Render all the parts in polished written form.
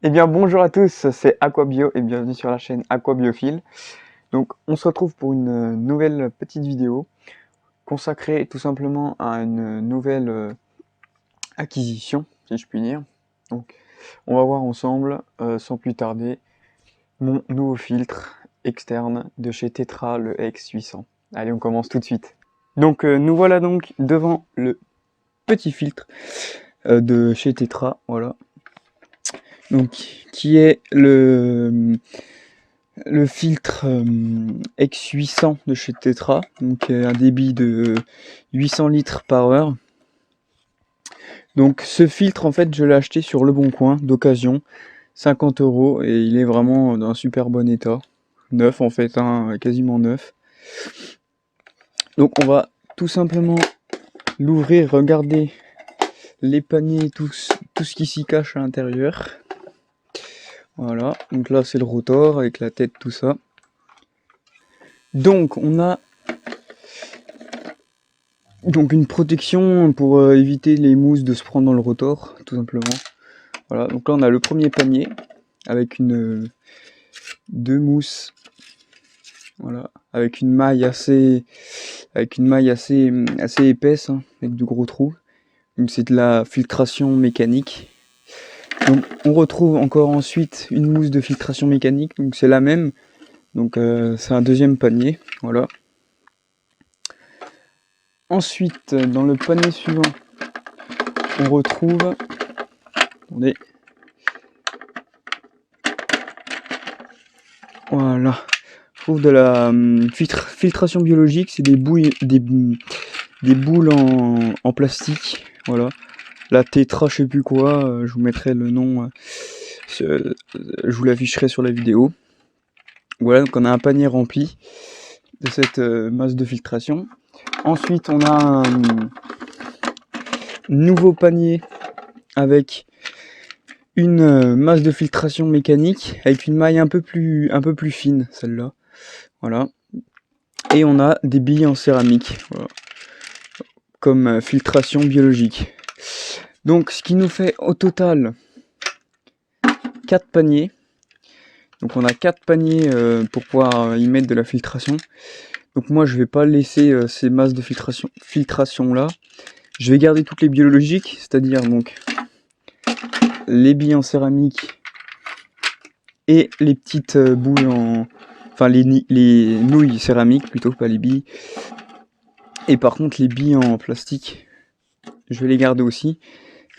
Eh bien bonjour à tous, c'est Aquabio et bienvenue sur la chaîne Aquabiophile. Donc on se retrouve pour une nouvelle petite vidéo consacrée tout simplement à une nouvelle acquisition, si je puis dire. Donc on va voir ensemble, sans plus tarder, mon nouveau filtre externe de chez Tetra, le X800. Allez, on commence tout de suite. Donc nous voilà donc devant le petit filtre de chez Tetra, voilà. Donc qui est le filtre X800 de chez Tetra, donc un débit de 800 litres par heure. Donc ce filtre, en fait, je l'ai acheté sur Le Bon Coin d'occasion, 50 € et il est vraiment dans un super bon état. Neuf en fait, hein, quasiment neuf. Donc on va tout simplement l'ouvrir, regarder les paniers, tout ce qui s'y cache à l'intérieur. Voilà, donc là c'est le rotor avec la tête, tout ça. Donc on a une protection pour éviter les mousses de se prendre dans le rotor, tout simplement. Voilà, donc là on a le premier panier avec deux mousses, voilà, avec une maille assez épaisse, hein, avec de gros trous. Donc c'est de la filtration mécanique. Donc on retrouve encore ensuite une mousse de filtration mécanique, donc c'est la même. Donc c'est un deuxième panier, voilà. Ensuite, dans le panier suivant, on retrouve, attendez, voilà, on trouve de la filtration biologique, c'est des boules en plastique, voilà. La Tetra, je sais plus quoi, je vous mettrai le nom, je vous l'afficherai sur la vidéo. Voilà, donc on a un panier rempli de cette masse de filtration. Ensuite, on a un nouveau panier avec une masse de filtration mécanique avec une maille un peu plus fine, celle-là. Voilà. Et on a des billes en céramique, voilà, comme filtration biologique. Donc ce qui nous fait au total 4 paniers. Donc on a 4 paniers pour pouvoir y mettre de la filtration. Donc moi je vais pas laisser ces masses de filtration là. Je vais garder toutes les biologiques, c'est-à-dire donc les billes en céramique et les petites boules en... Enfin les nouilles céramiques plutôt, pas les billes. Et par contre les billes en plastique, je vais les garder aussi.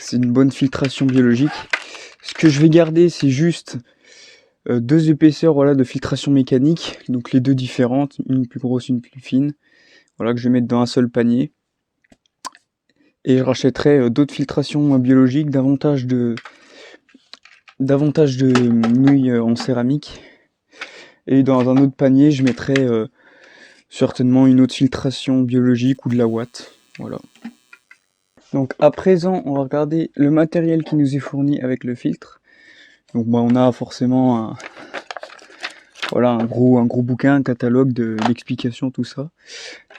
C'est une bonne filtration biologique. Ce que je vais garder, c'est juste deux épaisseurs, voilà, de filtration mécanique. Donc les deux différentes, une plus grosse, une plus fine. Voilà, que je vais mettre dans un seul panier. Et je rachèterai d'autres filtrations biologiques, davantage de nouilles en céramique. Et dans un autre panier, je mettrai certainement une autre filtration biologique ou de la Watt. Voilà. Donc à présent, on va regarder le matériel qui nous est fourni avec le filtre. Donc bah, on a forcément voilà, un gros bouquin, un catalogue d'explications, tout ça.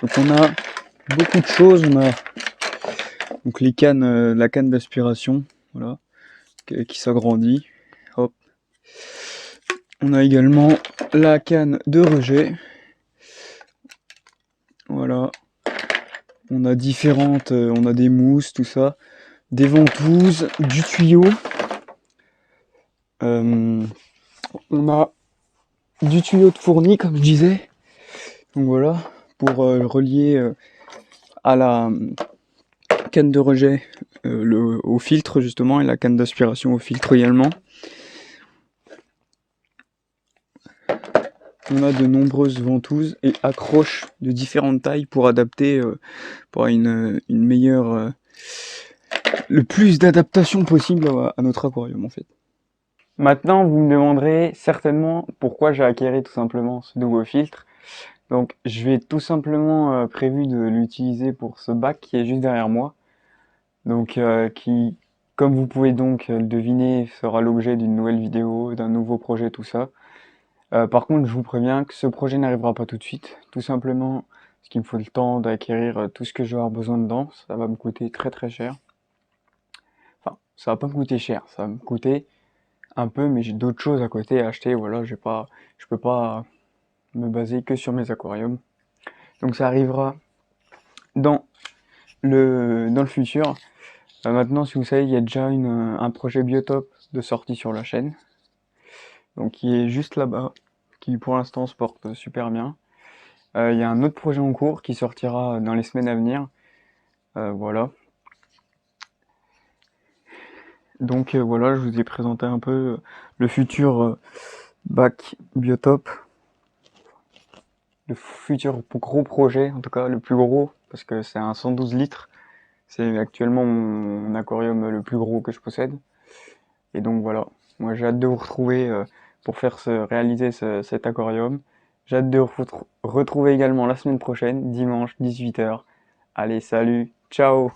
Donc on a beaucoup de choses. On a donc les cannes, la canne d'aspiration, voilà, qui s'agrandit. Hop. On a également la canne de rejet. Voilà. On a différentes, on a des mousses, tout ça, des ventouses, du tuyau. On a du tuyau de fourni, comme je disais. Donc voilà, pour relier à la canne de rejet au filtre justement, et la canne d'aspiration au filtre également. On a de nombreuses ventouses et accroches de différentes tailles pour adapter, pour une meilleure, le plus d'adaptation possible à notre aquarium en fait. Maintenant, vous me demanderez certainement pourquoi j'ai acquéré tout simplement ce nouveau filtre. Donc, je vais tout simplement prévu de l'utiliser pour ce bac qui est juste derrière moi. Donc, qui, comme vous pouvez donc le deviner, sera l'objet d'une nouvelle vidéo, d'un nouveau projet, tout ça. Par contre, je vous préviens que ce projet n'arrivera pas tout de suite. Tout simplement parce qu'il me faut le temps d'acquérir tout ce que je vais avoir besoin dedans. Ça va me coûter très très cher. Enfin, ça va pas me coûter cher, ça va me coûter un peu, mais j'ai d'autres choses à côté à acheter. Voilà, je peux pas me baser que sur mes aquariums. Donc ça arrivera dans dans le futur. Maintenant, si vous savez, il y a déjà un projet Biotope de sortie sur la chaîne, donc qui est juste là-bas, qui pour l'instant se porte super bien. Il y a un autre projet en cours qui sortira dans les semaines à venir. Voilà. Donc voilà, je vous ai présenté un peu le futur bac Biotope, le futur gros projet, en tout cas le plus gros, parce que c'est un 112 litres. C'est actuellement mon aquarium le plus gros que je possède. Et donc voilà, moi j'ai hâte de vous retrouver pour réaliser cet aquarium. J'ai hâte de vous retrouver également la semaine prochaine, dimanche 18 h. Allez, salut, ciao!